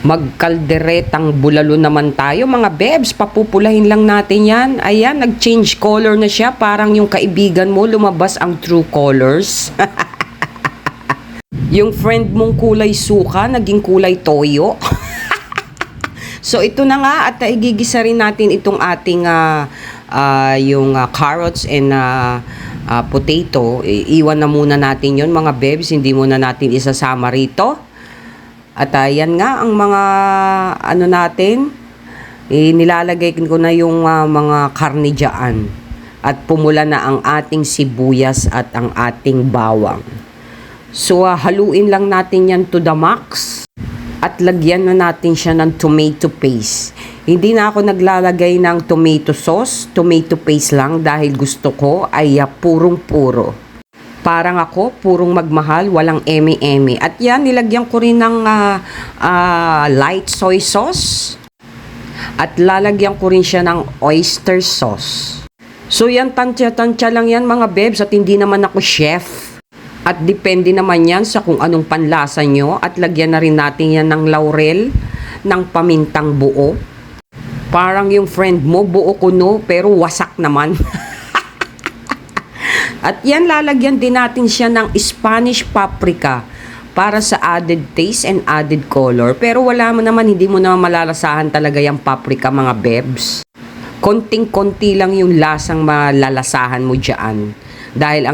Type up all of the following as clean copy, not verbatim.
Magkalderetang bulalo naman tayo mga bebs. Papupulahin lang natin yan. Ayan, nag-change color na siya. Parang yung kaibigan mo, lumabas ang true colors. Yung friend mong kulay suka, naging kulay toyo. So ito na nga, at igigisa rin natin itong ating carrots and potato. Iwan na muna natin yon mga bebs. Hindi muna natin isasama rito. At yan nga ang mga natin, nilalagay ko na yung mga karne dyan. At pumula na ang ating sibuyas at ang ating bawang. So haluin lang natin yan to the max. At lagyan na natin siya ng tomato paste. Hindi na ako naglalagay ng tomato sauce, tomato paste lang dahil gusto ko ay purong-puro. Parang ako, purong magmahal, walang eme-eme. At yan, nilagyan ko rin ng light soy sauce. At lalagyan ko rin siya ng oyster sauce. So yan, tansya-tansya lang yan mga bebs. At hindi naman ako chef. At depende naman yan sa kung anong panlasa nyo. At lagyan na rin natin yan ng laurel, ng pamintang buo. Parang yung friend mo, buo kuno, pero wasak naman. At yan, lalagyan din natin siya ng Spanish paprika para sa added taste and added color. Pero wala mo naman, hindi mo naman malalasahan talaga yung paprika mga bebs. Konting-konti lang yung lasang malalasahan mo dyan. Dahil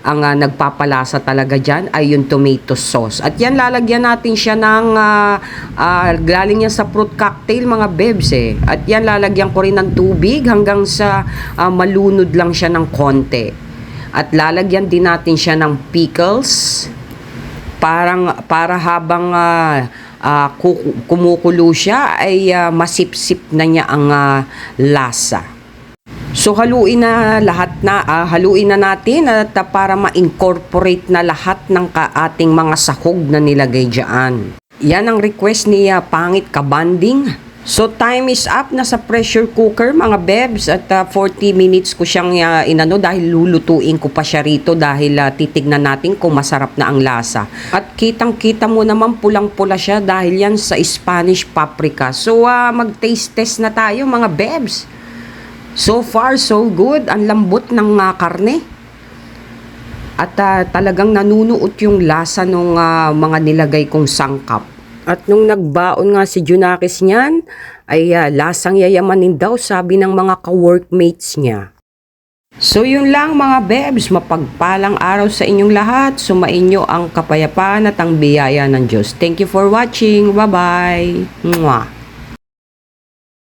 ang nagpapalasa talaga dyan ay yung tomato sauce. At yan, lalagyan natin siya ng galing yan sa fruit cocktail mga bebs eh. At yan, lalagyan ko rin ng tubig hanggang sa malunod lang siya ng konti. At lalagyan din natin siya ng pickles para habang kumukulo siya ay masipsip na niya ang lasa. So haluin na natin at para ma-incorporate na lahat ng ating mga sahog na nilagay diyan. Yan ang request ni Pangit Kabanding. So time is up, nasa pressure cooker mga bebs at 40 minutes ko siyang dahil lulutuin ko pa siya rito dahil titignan natin kung masarap na ang lasa. At kitang-kita mo naman pulang-pula siya dahil yan sa Spanish paprika. So mag-taste test na tayo mga bebs. So far, so good. Ang lambot ng karne. At talagang nanunuot yung lasa ng mga nilagay kong sangkap. At nung nagbaon nga si Junakis niyan, ay lasang yayamanin daw sabi ng mga ka-workmates niya. So yun lang mga bebs, mapagpalang araw sa inyong lahat. Sumainyo ang kapayapaan at ang biyaya ng Diyos. Thank you for watching. Bye-bye. Mwah.